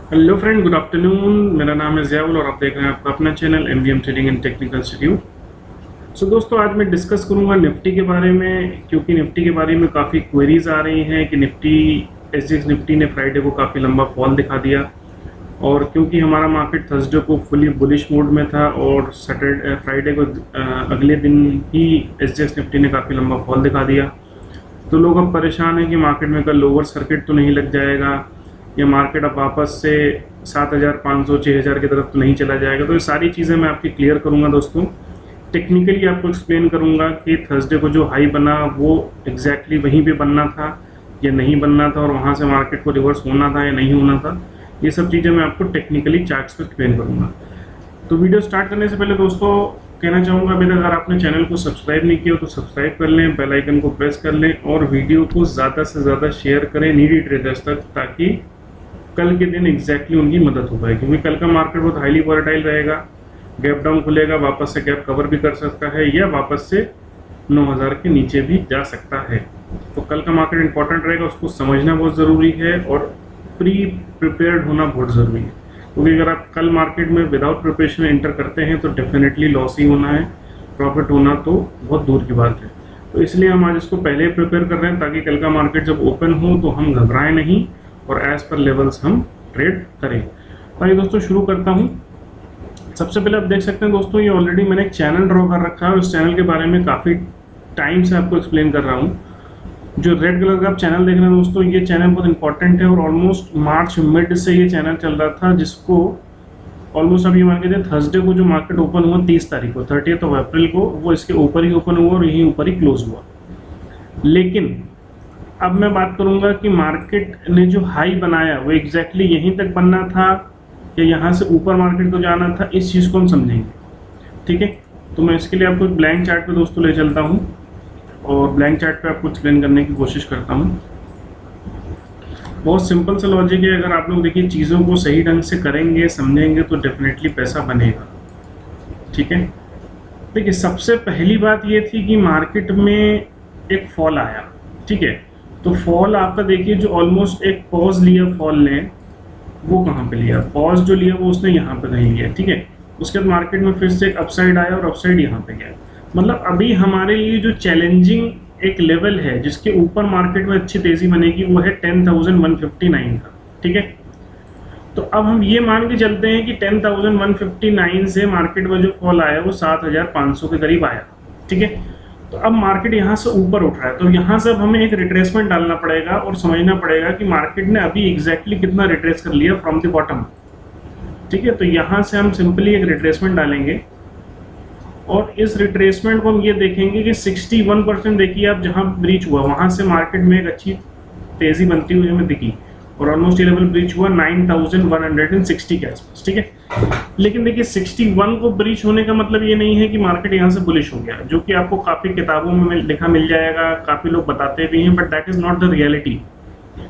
Hello friend, good afternoon. मेरा नाम है ज़ियाउल और आप देख रहे हैं आपका अपना channel MVM trading and technical institute. So दोस्तों, आज मैं डिस्कस करूंगा निफ्टी के बारे में, क्योंकि निफ्टी के बारे में काफ़ी क्वेरीज आ रही हैं कि एसजीएक्स निफ्टी ने फ्राइडे को काफ़ी लंबा फॉल दिखा दिया। और क्योंकि हमारा मार्केट थर्सडे को फुली बुलिश मोड में था और सैटरडे फ्राइडे को अगले दिन ही एसजीएक्स निफ्टी ने काफ़ी लंबा फॉल दिखा दिया, तो लोग अब परेशान हैं कि मार्केट में कल लोअर सर्किट तो नहीं लग जाएगा या मार्केट अब वापस से 7,500 6,000 की तरफ तो नहीं चला जाएगा। तो ये सारी चीज़ें मैं आपकी क्लियर करूंगा दोस्तों। टेक्निकली आपको एक्सप्लेन करूंगा कि थर्सडे को जो हाई बना वो एग्जैक्टली वहीं पे बनना था या नहीं बनना था, और वहाँ से मार्केट को रिवर्स होना था या नहीं होना था। ये सब चीज़ें मैं आपको टेक्निकली चार्ट्स पर एक्सप्लेन करूँगा। तो वीडियो स्टार्ट करने से पहले दोस्तों कहना चाहूँगा, अभी तक अगर आपने चैनल को सब्सक्राइब नहीं किया तो सब्सक्राइब कर लें, बेल आइकन को प्रेस कर लें और वीडियो को ज़्यादा से ज़्यादा शेयर करें नीडी ट्रेडर्स तक, ताकि कल के दिन एग्जैक्टली उनकी मदद हो पाए। क्योंकि कल का मार्केट बहुत हाईली वॉलेटाइल रहेगा, गैप डाउन खुलेगा, वापस से गैप कवर भी कर सकता है या वापस से 9,000 के नीचे भी जा सकता है। तो कल का मार्केट इंपॉर्टेंट रहेगा, उसको समझना बहुत ज़रूरी है और प्री प्रिपेयर्ड होना बहुत ज़रूरी है। क्योंकि अगर आप कल मार्केट में विदाउट प्रिपरेशन एंटर करते हैं तो डेफिनेटली लॉस ही होना है, प्रॉफिट होना तो बहुत दूर की बात है। तो इसलिए हम आज इसको पहले प्रिपेयर कर रहे हैं ताकि कल का मार्केट जब ओपन हो तो हम घबराएं नहीं और एज पर लेवल्स हम ट्रेड करें। तो ये दोस्तों शुरू करता हूँ। सबसे पहले आप देख सकते हैं दोस्तों, ये ऑलरेडी मैंने एक चैनल ड्रॉ कर रखा है और इस चैनल के बारे में काफ़ी टाइम से आपको एक्सप्लेन कर रहा हूँ। जो रेड कलर का आप चैनल देख रहे हैं दोस्तों, ये चैनल बहुत इंपॉर्टेंट है और ऑलमोस्ट मार्च मिड से ये चैनल चल रहा था, जिसको ऑलमोस्ट अभी मान के चलिए थर्सडे को जो मार्केट ओपन हुआ 30 तारीख को 30 अप्रैल को, वो इसके ऊपर ही ओपन हुआ और यहीं ऊपर ही क्लोज हुआ। लेकिन अब मैं बात करूंगा कि मार्केट ने जो हाई बनाया वो एग्जैक्टली यहीं तक बनना था या यहाँ से ऊपर मार्केट को जाना था, इस चीज़ को हम समझेंगे। ठीक है, तो मैं इसके लिए आपको ब्लैंक चार्ट पे दोस्तों ले चलता हूँ और ब्लैंक चार्ट पे आपको एक्सप्लेन करने की कोशिश करता हूँ। बहुत सिंपल सा लॉजिक है, अगर आप लोग देखिए चीज़ों को सही ढंग से करेंगे समझेंगे तो डेफिनेटली पैसा बनेगा। ठीक है, देखिए सबसे पहली बात ये थी कि मार्केट में एक फॉल आया। ठीक है, तो फॉल आपका देखिए जो ऑलमोस्ट एक पॉज लिया फॉल ने, वो कहाँ पे लिया, पॉज जो लिया वो उसने यहाँ पे कहीं लिया। ठीक है, उसके बाद मार्केट में फिर से एक अपसाइड आया और अपसाइड यहाँ पे गया। मतलब अभी हमारे लिए जो चैलेंजिंग एक लेवल है जिसके ऊपर मार्केट में अच्छी तेजी बनेगी वो है 10,159 का। ठीक है, तो अब हम ये मान के चलते हैं कि 10,159 से मार्केट में जो फॉल आया वो 7,500 के करीब आया। ठीक है, तो अब मार्केट यहाँ से ऊपर उठ रहा है, तो यहाँ से अब हमें एक रिट्रेसमेंट डालना पड़ेगा और समझना पड़ेगा कि मार्केट ने अभी एग्जैक्टली कितना रिट्रेस कर लिया फ्रॉम द बॉटम। ठीक है, तो यहाँ से हम सिंपली एक रिट्रेसमेंट डालेंगे और इस रिट्रेसमेंट को हम ये देखेंगे कि 61% देखिए आप जहाँ ब्रीच हुआ वहाँ से मार्केट में एक अच्छी तेजी बनती हुई हमें दिखी और ऑलमोस्ट ये लेवल ब्रीच हुआ 9,160 के आसपास। ठीक है, लेकिन देखिए 61 को ब्रीच होने का मतलब ये नहीं है कि मार्केट यहाँ से बुलिश हो गया, जो कि आपको काफ़ी किताबों में लिखा मिल जाएगा, काफ़ी लोग बताते भी हैं, but that is not the reality.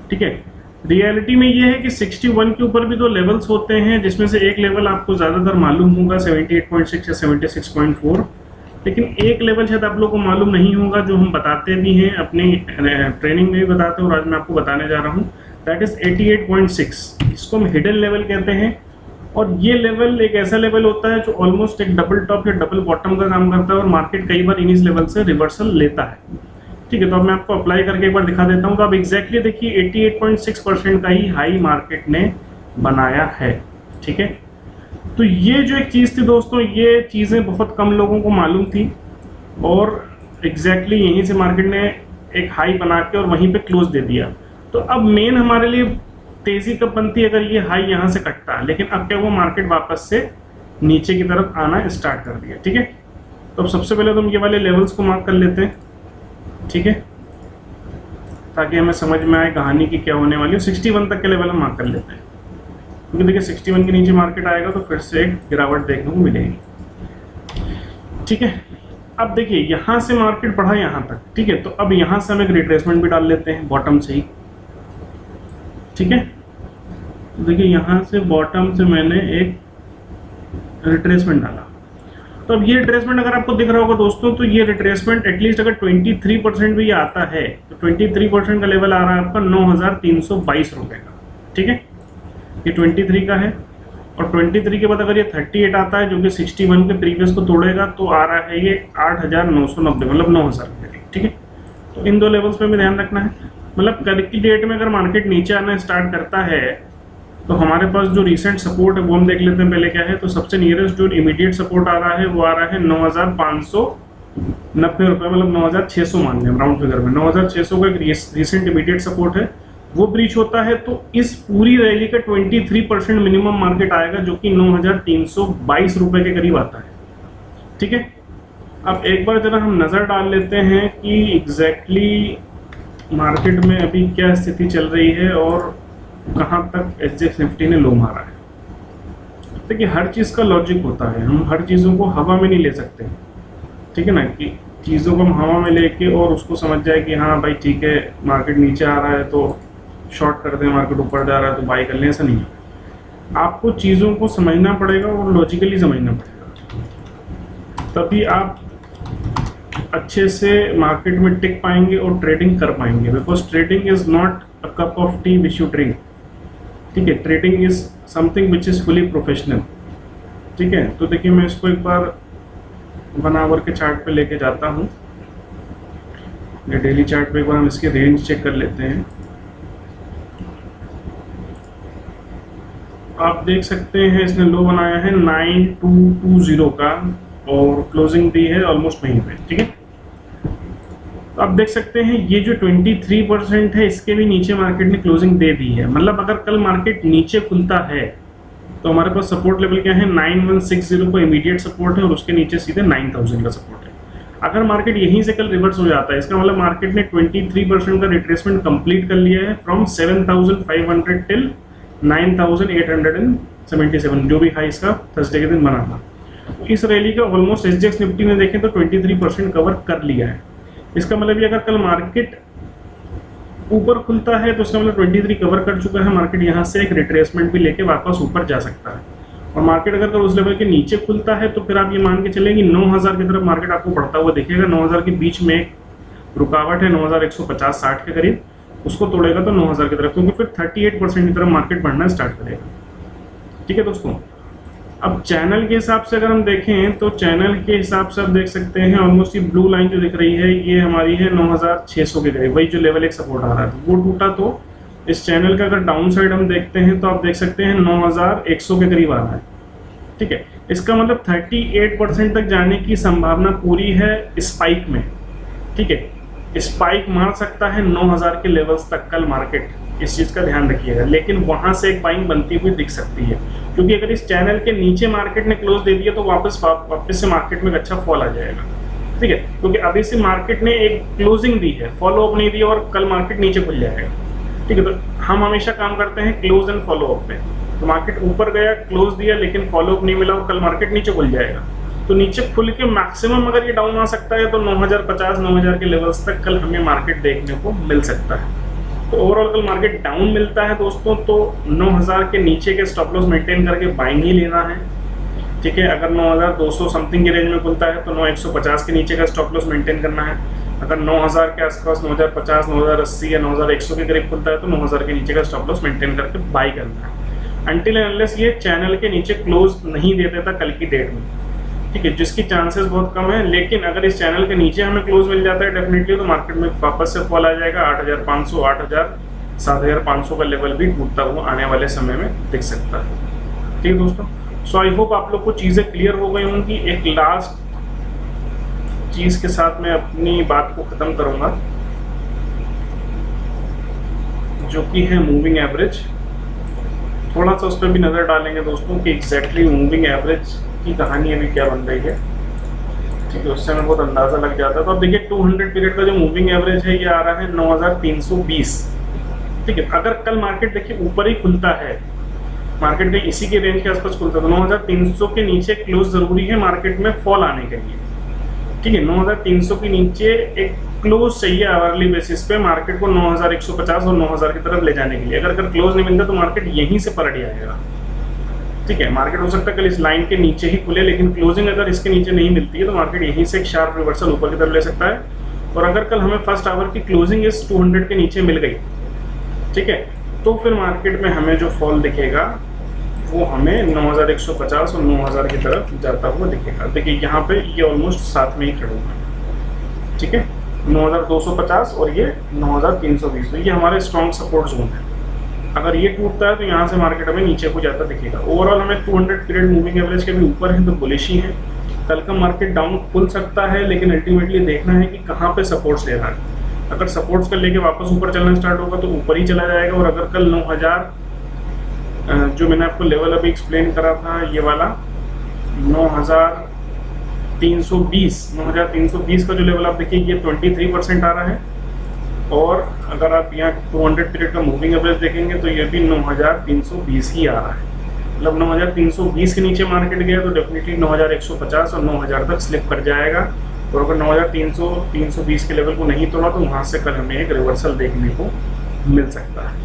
ठीक है, रियलिटी में ये है कि 61 के ऊपर भी दो लेवल्स होते हैं, जिसमें से एक लेवल आपको ज़्यादातर मालूम होगा 78.6 या 76.4, लेकिन एक लेवल शायद आप लोग को मालूम नहीं होगा जो हम बताते भी हैं अपनी ट्रेनिंग में भी बताते हैं और आज मैं आपको बताने जा रहा हूँ, दैट इज़ 88.6। इसको हम हिडन लेवल कहते हैं और ये लेवल एक ऐसा लेवल होता है जो ऑलमोस्ट एक डबल टॉप या डबल बॉटम का काम करता है और मार्केट कई बार इस लेवल से रिवर्सल लेता है। ठीक है, तो अब मैं आपको अप्लाई करके एक बार दिखा देता हूँ। तो अब एग्जैक्टली देखिए 88.6% का ही हाई मार्केट ने बनाया है। ठीक है, तो ये जो एक चीज़ थी दोस्तों, ये चीज़ें बहुत कम लोगों को मालूम थी और एग्जैक्टली यहीं से मार्केट ने एक हाई बना के और वहीं पे क्लोज दे दिया। तो अब मेन हमारे लिए तेज़ी कब बनती है, अगर ये हाई यहाँ से कटता है, लेकिन अब क्या वो मार्केट वापस से नीचे की तरफ आना स्टार्ट कर दिया। ठीक है, तो अब सबसे पहले तो हम ये वाले लेवल्स को मार्क कर लेते हैं। ठीक है, ताकि हमें समझ में आए कहानी की क्या होने वाली है। 61 तक के लेवल हम मार्क कर लेते हैं, क्योंकि देखिए 61 के नीचे मार्केट आएगा तो फिर से एक गिरावट देखने को मिलेगी। ठीक है, अब देखिए यहाँ से मार्केट बढ़ा यहाँ तक। ठीक है, तो अब यहाँ से हम एक रिट्रेसमेंट भी डाल लेते हैं बॉटम से ही। ठीक है, तो देखिए यहाँ से बॉटम से मैंने एक रिट्रेसमेंट डाला, तो अब ये रिट्रेसमेंट अगर आपको दिख रहा होगा दोस्तों, तो ये रिट्रेसमेंट एटलीस्ट अगर 23% भी आता है तो 23% का लेवल आ रहा है आपका 9,322 रुपये का। ठीक है, ये 23 का है, और 23 के बाद अगर ये 38 आता है जो कि 61 के प्रीवियस को तोड़ेगा तो आ रहा है ये 8,990, मतलब 9,000 के करीब। ठीक है, तो इन दो लेवल्स पे भी ध्यान रखना है। मतलब कल की डेट में अगर मार्केट नीचे आना स्टार्ट करता है तो हमारे पास जो रिसेंट सपोर्ट है वो हम देख लेते हैं पहले क्या है। तो सबसे नियरेस्ट जो इमीडिएट सपोर्ट आ रहा है वो आ रहा है 9,590 रुपये, मतलब 9,600 मान लें राउंड फिगर में। 9,600 का एक रिसेंट इमीडिएट सपोर्ट है, वो ब्रीच होता है तो इस पूरी रैली का 23% मिनिमम मार्केट आएगा, जो कि 9,322 रुपये के करीब आता है। ठीक है, अब एक बार जरा हम नज़र डाल लेते हैं कि एग्जैक्टली मार्केट में अभी क्या स्थिति चल रही है और कहाँ तक एसजेएक्स निफ्टी ने लो मारा है। देखिए, हर चीज़ का लॉजिक होता है, हम हर चीज़ों को हवा में नहीं ले सकते। ठीक है ना, कि चीज़ों को हम हवा में लेके और उसको समझ जाए कि हाँ भाई ठीक है मार्केट नीचे आ रहा है तो शॉर्ट कर दें, मार्केट ऊपर जा रहा है तो बाई कर लें, ऐसा नहीं है। आपको चीज़ों को समझना पड़ेगा और लॉजिकली समझना पड़ेगा, तभी आप अच्छे से मार्केट में टिक पाएंगे और ट्रेडिंग कर पाएंगे। Because trading is not a cup of T which you drink. ठीक है, trading is something which is fully professional. ठीक है, तो देखिए मैं इसको एक बार 1 आवर के चार्ट पे लेके जाता हूँ। डेली चार्ट पे एक बार हम इसकी रेंज चेक कर लेते हैं। आप देख सकते हैं इसने लो बनाया है 9220 का और क्लोजिंग दी है ऑलमोस्ट वहीं पे। ठीक है, तो आप देख सकते हैं ये जो 23% है इसके भी नीचे मार्केट ने क्लोजिंग दे दी है। मतलब अगर कल मार्केट नीचे खुलता है तो हमारे पास सपोर्ट लेवल क्या है, 9160 को इमीडिएट सपोर्ट है और उसके नीचे सीधे 9000 का सपोर्ट है। अगर मार्केट यहीं से कल रिवर्स हो जाता है, इसका मतलब मार्केट ने 23% का रिट्रेसमेंट कंप्लीट कर लिया है फ्रॉम 7500 टिल 9877, जो भी हाई इसका थर्सडे के दिन बना था। इस रैली का ऑलमोस्ट एसजेएक्स निफ्टी ने देखें तो 23% कवर कर लिया है। इसका मतलब ये अगर कल मार्केट ऊपर खुलता है तो उसका मतलब 23 कवर कर चुका है। मार्केट यहाँ से एक रिट्रेसमेंट भी लेके वापस ऊपर जा सकता है। और मार्केट अगर कल उस लेवल के नीचे खुलता है तो फिर आप ये मान के चलें कि 9000 की तरफ मार्केट आपको बढ़ता हुआ दिखेगा। 9000 के बीच में एक रुकावट है 9150-60 के करीब, उसको तोड़ेगा तो 9000 की तरफ, क्योंकि फिर 38% की तरफ मार्केट बढ़ना स्टार्ट करेगा। ठीक है दोस्तों, अब चैनल के हिसाब से अगर हम देखें तो चैनल के हिसाब से आप देख सकते हैं ऑलमोस्ट ये ब्लू लाइन जो दिख रही है ये हमारी है 9600 के करीब, वही जो लेवल एक सपोर्ट आ रहा है वो टूटा। तो इस चैनल का अगर डाउन साइड हम देखते हैं तो आप देख सकते हैं 9100 के करीब आ रहा है। ठीक है, इसका मतलब 38% तक जाने की संभावना पूरी है स्पाइक में। ठीक है, स्पाइक मार सकता है 9000 के लेवल्स तक कल मार्केट, इस चीज़ का ध्यान रखिएगा। लेकिन वहां से एक बाइंग बनती हुई दिख सकती है, क्योंकि अगर इस चैनल के नीचे मार्केट ने क्लोज दे दिया तो वापस से मार्केट में एक अच्छा फॉल आ जाएगा। ठीक है, क्योंकि अभी से मार्केट ने एक क्लोजिंग दी है, फॉलो अप नहीं दी और कल मार्केट नीचे खुल जाएगा। ठीक है, तो हम हमेशा काम करते हैं क्लोज एंड फॉलो अप में। तो मार्केट ऊपर गया, क्लोज दिया, लेकिन फॉलो अप नहीं मिला और कल मार्केट नीचे खुल जाएगा। तो नीचे खुल के मैक्सिमम अगर ये डाउन आ सकता है तो 9050-9000 के लेवल्स तक कल हमें मार्केट देखने को मिल सकता है। तो ओवरऑल कल मार्केट डाउन मिलता है दोस्तों तो 9000 के नीचे के स्टॉप लॉस मेंटेन करके बाइंग ही लेना है। ठीक है, अगर 9200 समथिंग की रेंज में खुलता है तो 9150 के नीचे का स्टॉप लॉस मेंटेन करना है। अगर 9000 के आसपास 9050, 9080 या 9100 के करीब खुलता है तो 9000 के नीचे का स्टॉप लॉस मेंटेन करके बाई करना है, अनटिल एंड अनलेस ये चैनल के नीचे क्लोज नहीं दे देता कल की डेट में। ठीक है, जिसकी चांसेस बहुत कम है, लेकिन अगर इस चैनल के नीचे हमें क्लोज मिल जाता है डेफिनेटली तो मार्केट में वापस से फॉल आ जाएगा। 8500, 8000, 7500 का लेवल भी टूटता हुआ आने वाले समय में दिख सकता है। ठीक है दोस्तों, सो आई होप आप लोग को चीज़ें क्लियर हो गई होंगी। एक लास्ट चीज़ के साथ मैं अपनी बात को ख़त्म करूँगा, जो कि है मूविंग एवरेज। थोड़ा सा उस पर भी नज़र डालेंगे दोस्तों कि एग्जैक्टली मूविंग एवरेज की कहानी अभी क्या बन रही है। ठीक है, उससे हमें बहुत अंदाज़ा लग जाता है। तो अब देखिए 200 पीरियड का जो मूविंग एवरेज है ये आ रहा है 9320। ठीक है, अगर कल मार्केट देखिए ऊपर ही खुलता है, मार्केट में इसी के रेंज के आसपास खुलता है तो 9300 के नीचे क्लोज जरूरी है मार्केट में फॉल आने के लिए। ठीक है, 9300 के नीचे एक क्लोज चाहिए आवरली बेसिस पे मार्केट को 9150 और 9000 की तरफ ले जाने के लिए। अगर क्लोज नहीं मिलता तो मार्केट यहीं से पलट जाएगा। ठीक है, मार्केट हो सकता है कल इस लाइन के नीचे ही खुले, लेकिन क्लोजिंग अगर इसके नीचे नहीं मिलती है तो मार्केट यहीं से एक शार्प रिवर्सल ऊपर की तरफ ले सकता है। और अगर कल हमें फर्स्ट आवर की क्लोजिंग इस 200 के नीचे मिल गई, ठीक है, तो फिर मार्केट में हमें जो फॉल दिखेगा वो हमें 9150 और 9000 की तरफ जाता हुआ दिखेगा। देखिए यहाँ पे ये ऑलमोस्ट साथ में ही खड़े हुए हैं, ठीक है, 9250 और ये 9320, तो ये हमारे स्ट्रॉन्ग सपोर्ट जोन है। अगर ये टूटता है तो यहाँ से मार्केट हमें नीचे को जाता दिखेगा। ओवरऑल हमें 200 पीरियड मूविंग एवरेज के भी ऊपर है तो बुलिश ही है। कल का मार्केट डाउन खुल सकता है, लेकिन अल्टीमेटली देखना है कि कहाँ पे सपोर्ट्स ले रहा है। अगर सपोर्ट्स कर लेके वापस ऊपर चलना स्टार्ट होगा तो ऊपर ही चला जाएगा, और अगर कल 9000 जो मैंने आपको लेवल अभी एक्सप्लेन करा था, ये वाला 9320 का जो लेवल आप देखिए ये 23% आ रहा है, और अगर आप यहाँ 200 पीरियड का मूविंग एवरेज देखेंगे तो ये भी 9320 ही आ रहा है। मतलब 9320 के नीचे मार्केट गया तो डेफिनेटली 9150 और 9000 तक स्लिप कर जाएगा, और अगर 9320 के लेवल को नहीं तोड़ा तो वहाँ से कल हमें एक रिवर्सल देखने को मिल सकता है।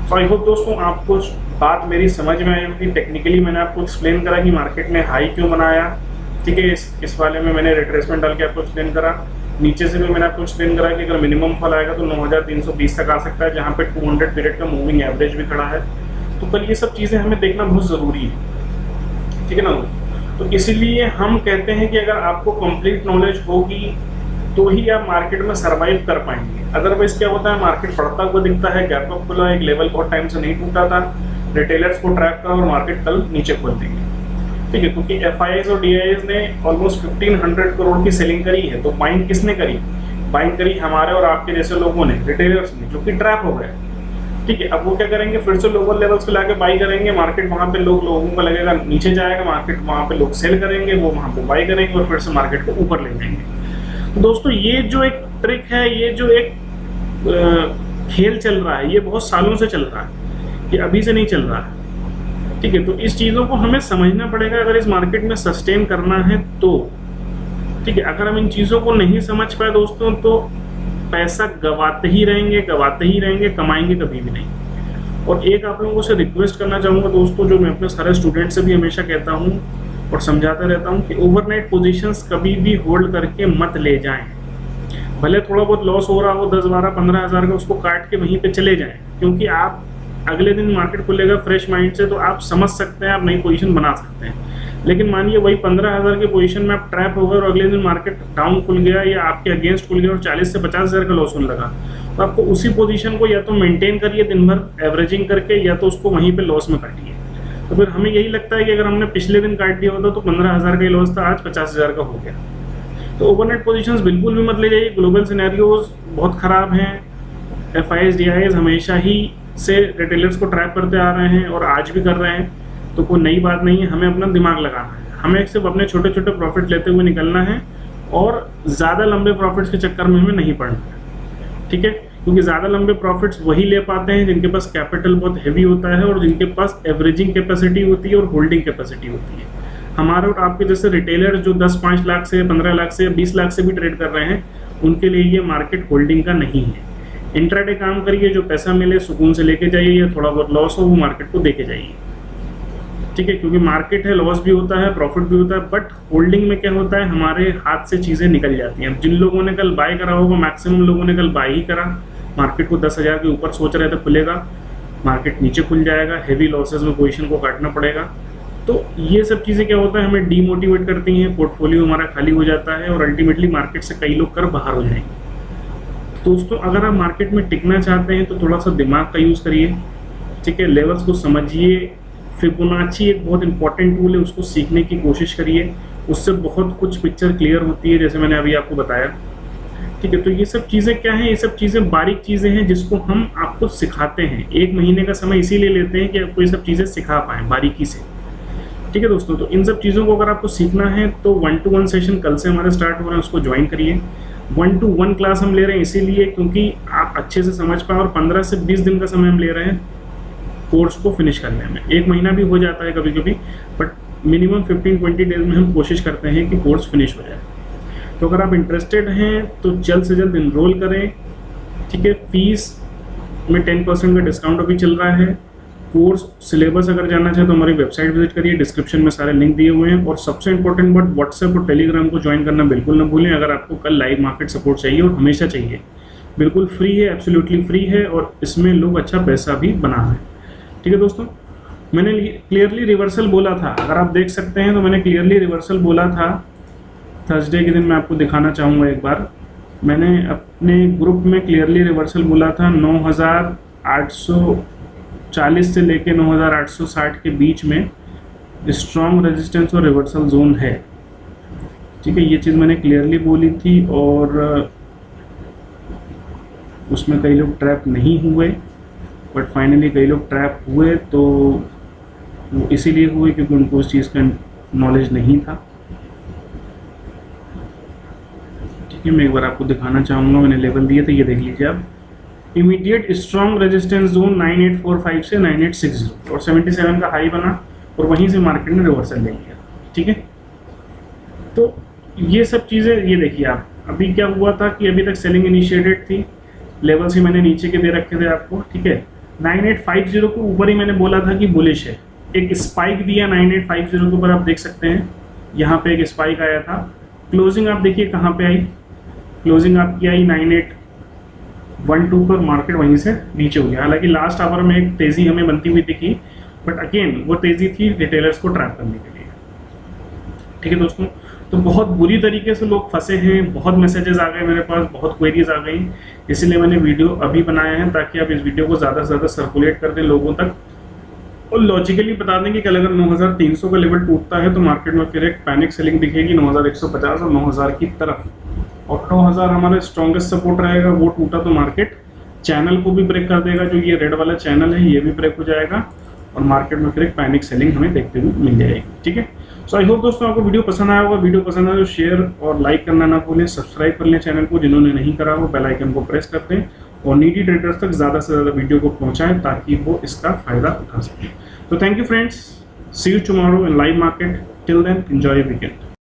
तो आई होप दोस्तों आपको बात मेरी समझ में आई होगी। टेक्निकली मैंने आपको एक्सप्लेन करा कि मार्केट ने हाई क्यों बनाया, ठीक है। इस वाले में मैंने रिट्रेसमेंट डाल के आपको एक्सप्लेन करा। नीचे से भी मैंने आपको एक्सप्लेन करा कि अगर मिनिमम फॉल आएगा तो 9320 तक आ सकता है, जहाँ पे 200 पीरियड का मूविंग एवरेज भी खड़ा है। तो कल ये सब चीज़ें हमें देखना बहुत ज़रूरी है, ठीक है ना। तो इसीलिए हम कहते हैं कि अगर आपको कंप्लीट नॉलेज होगी तो ही आप मार्केट में सर्वाइव कर पाएंगे। अदरवाइज क्या होता है, मार्केट बढ़ता हुआ दिखता है, गैप अप खुला, एक लेवल बहुत टाइम से नहीं टूटा था, रिटेलर्स को ट्रैप करा और मार्केट कल नीचे खोल देंगे, ठीक है। क्योंकि एफआईआईज और डीआईआईज ने ऑलमोस्ट 1500 करोड़ की सेलिंग करी है। तो बाइंग किसने करी? बाइंग करी हमारे और आपके जैसे लोगों ने, रिटेलर्स ने, जो कि ट्रैप हो गए, ठीक है। अब वो क्या करेंगे, फिर से लोअर लेवल्स पे लाके बाई करेंगे, मार्केट वहाँ पे लोगों को लगेगा नीचे जाएगा, मार्केट वहाँ पे लोग सेल करेंगे, वो वहाँ पे बाई करेंगे और फिर से मार्केट को ऊपर ले जाएंगे। तो दोस्तों ये जो एक ट्रिक है, ये जो एक खेल चल रहा है, ये बहुत सालों से चल रहा है, ये अभी से नहीं चल रहा है, ठीक है। तो इस चीज़ों को हमें समझना पड़ेगा अगर इस मार्केट में सस्टेन करना है तो, ठीक है। अगर हम इन चीज़ों को नहीं समझ पाए दोस्तों तो पैसा गवाते ही रहेंगे, कमाएंगे कभी भी नहीं। और एक आप लोगों से रिक्वेस्ट करना चाहूँगा दोस्तों, जो मैं अपने सारे स्टूडेंट से भी हमेशा कहता हूँ और समझाता रहता हूँ, कि ओवरनाइट पोजीशंस कभी भी होल्ड करके मत ले जाएं। भले थोड़ा बहुत लॉस हो रहा हो 10, 12, 15 हज़ार का, उसको काट के वहीं पे चले जाएं, क्योंकि आप अगले दिन मार्केट खुलेगा फ्रेश माइंड से तो आप समझ सकते हैं, आप नई पोजीशन बना सकते हैं। लेकिन मानिए वही 15,000 की पोजीशन में आप ट्रैप हो गए और अगले दिन मार्केट डाउन खुल गया या आपके अगेंस्ट खुल गया और 40 से 50,000 का लॉस होने लगा, तो आपको उसी पोजीशन को या तो मेंटेन करिए दिन भर एवरेजिंग करके, या तो उसको वहीं पे लॉस में काटिए। तो फिर हमें यही लगता है कि अगर हमने पिछले दिन काट दिया होता तो 15,000 का ही लॉस था, आज 50,000 का हो गया। तो ओवरनाइट पोजीशंस बिल्कुल भी मत ले जाइए। ग्लोबल सिनेरियोज बहुत ख़राब हैं। एफआईआईज डीआईआईज हमेशा ही से रिटेलर्स को ट्रैप करते आ रहे हैं और आज भी कर रहे हैं, तो कोई नई बात नहीं है। हमें अपना दिमाग लगाना है, हमें सिर्फ अपने छोटे छोटे प्रॉफिट लेते हुए निकलना है और ज़्यादा लंबे प्रॉफिट्स के चक्कर में हमें नहीं पड़ना है, ठीक है। क्योंकि ज़्यादा लंबे प्रॉफिट्स वही ले पाते हैं जिनके पास कैपिटल बहुत हैवी होता है और जिनके पास एवरेजिंग कैपेसिटी होती है और होल्डिंग कैपेसिटी होती है। हमारे और आपके जैसे रिटेलर जो 10-5 लाख से 15 लाख से 20 लाख से भी ट्रेड कर रहे हैं, उनके लिए ये मार्केट होल्डिंग का नहीं है। इंट्राडे काम करिए, जो पैसा मिले सुकून से लेके जाइए, या थोड़ा बहुत लॉस हो वो मार्केट को देके जाइए, ठीक है। क्योंकि मार्केट है, लॉस भी होता है, प्रॉफिट भी होता है, बट होल्डिंग में क्या होता है, हमारे हाथ से चीज़ें निकल जाती हैं। जिन लोगों ने कल बाय करा होगा, मैक्सिमम लोगों ने कल बाय ही करा, मार्केट को 10,000 के ऊपर सोच रहे थे खुलेगा, मार्केट नीचे खुल जाएगा, हेवी लॉसेज में पोजीशन को काटना पड़ेगा। तो ये सब चीज़ें क्या होता है, हमें डीमोटिवेट करती हैं, पोर्टफोलियो हमारा खाली हो जाता है और अल्टीमेटली मार्केट से कई लोग कर बाहर हो जाएंगे। दोस्तों अगर आप मार्केट में टिकना चाहते हैं तो थोड़ा सा दिमाग का यूज़ करिए, ठीक है। लेवल्स को समझिए। फिबोनाची एक बहुत इंपॉर्टेंट टूल है, उसको सीखने की कोशिश करिए, उससे बहुत कुछ पिक्चर क्लियर होती है, जैसे मैंने अभी आपको बताया, ठीक है। तो ये सब चीज़ें क्या हैं, ये सब चीज़ें बारीक चीज़ें हैं जिसको हम आपको सिखाते हैं। 1 महीने का समय इसीलिए लेते हैं कि आपको ये सब चीज़ें सिखा पाएँ बारीकी से, ठीक है दोस्तों। तो इन सब चीज़ों को अगर आपको सीखना है तो 1-to-1 सेशन कल से हमारे स्टार्ट हो रहे हैं, उसको ज्वाइन करिए। 1-to-1 क्लास हम ले रहे हैं इसीलिए क्योंकि आप अच्छे से समझ पाएँ, और 15 से 20 दिन का समय हम ले रहे हैं कोर्स को फिनिश करने में। 1 महीना भी हो जाता है कभी कभी, बट मिनिमम 15-20 डेज में हम कोशिश करते हैं कि कोर्स फिनिश हो जाए। तो अगर आप इंटरेस्टेड हैं तो जल्द से जल्द इनरोल करें, ठीक है। फीस में 10% का डिस्काउंट अभी चल रहा है। कोर्स सिलेबस अगर जानना चाहे तो हमारी वेबसाइट विजिट करिए, डिस्क्रिप्शन में सारे लिंक दिए हुए हैं। और सबसे इंपॉर्टेंट बात, व्हाट्सएप और टेलीग्राम को ज्वाइन करना बिल्कुल ना भूलें। अगर आपको कल लाइव मार्केट सपोर्ट चाहिए और हमेशा चाहिए बिल्कुल फ्री है, एब्सोल्युटली फ्री है, और इसमें लोग अच्छा पैसा भी बना रहे हैं। ठीक है दोस्तों, मैंने क्लियरली रिवर्सल बोला था, अगर आप देख सकते हैं तो मैंने क्लियरली रिवर्सल बोला था थर्सडे के दिन। मैं आपको दिखाना चाहूँगा एक बार, मैंने अपने ग्रुप में क्लियरली रिवर्सल बोला था 9840 से लेके 9860 के बीच में स्ट्रॉन्ग रेजिस्टेंस और रिवर्सल जोन है। ठीक है, ये चीज़ मैंने क्लियरली बोली थी, और उसमें कई लोग ट्रैप नहीं हुए, बट फाइनली कई लोग ट्रैप हुए, तो वो इसीलिए हुए क्योंकि उनको उस चीज़ का नॉलेज नहीं था। ठीक है, मैं एक बार आपको दिखाना चाहूँगा, मैंने लेवल दिए थे, ये देख लीजिए आप। इमीडिएट स्ट्रॉन्ग रेजिस्टेंस जोन 9845 से 9860 और 77 का हाई बना, और वहीं से मार्केट ने रिवर्सल ले लिया। ठीक है, तो ये सब चीज़ें ये देखिए आप, अभी क्या हुआ था कि अभी तक सेलिंग इनिशिएटेड थी, लेवल से मैंने नीचे के दे रखे थे आपको। ठीक है, 9850 को ऊपर ही मैंने बोला था कि बुलिश है, एक स्पाइक दिया 9850 के ऊपर, आप देख सकते हैं यहाँ पे एक स्पाइक आया था। क्लोजिंग आप देखिए कहाँ पे आई, क्लोजिंग आपकी आई 9812 पर, मार्केट वहीं से नीचे हो गया। हालांकि लास्ट आवर में एक तेज़ी हमें बनती हुई दिखी, बट अगेन वो तेज़ी थी रिटेलर्स को ट्रैप करने के लिए। ठीक है दोस्तों, तो बहुत बुरी तरीके से लोग फंसे हैं, बहुत मैसेजेस आ गए मेरे पास, बहुत क्वेरीज आ गई, इसलिए मैंने वीडियो अभी बनाया है ताकि आप इस वीडियो को ज़्यादा से ज़्यादा सर्कुलेट कर दें लोगों तक, और लॉजिकली बता दें कि कल अगर 9300 का लेवल टूटता है तो मार्केट में फिर एक पैनिक सेलिंग दिखेगी 9150 और 9000 की तरफ, और 9000 हमारा स्ट्रॉन्गेस्ट सपोर्ट रहेगा। वो टूटा तो मार्केट चैनल को भी ब्रेक कर देगा, जो ये रेड वाला चैनल है ये भी ब्रेक हो जाएगा, और मार्केट में फिर एक पैनिक सेलिंग हमें देखते हुए मिल जाएगी। ठीक है, सो आई होप दोस्तों आपको वीडियो पसंद आया होगा। वीडियो पसंद आया तो शेयर और लाइक करना ना भूलें, सब्सक्राइब कर लें चैनल को, जिन्होंने नहीं करा वो बेल आइकन को प्रेस कर दें, और नीडी ट्रेडर्स तक ज़्यादा से ज़्यादा वीडियो को पहुंचाएं ताकि वो इसका फ़ायदा उठा सकें। तो thank you friends, see you tomorrow in live market, till then enjoy weekend.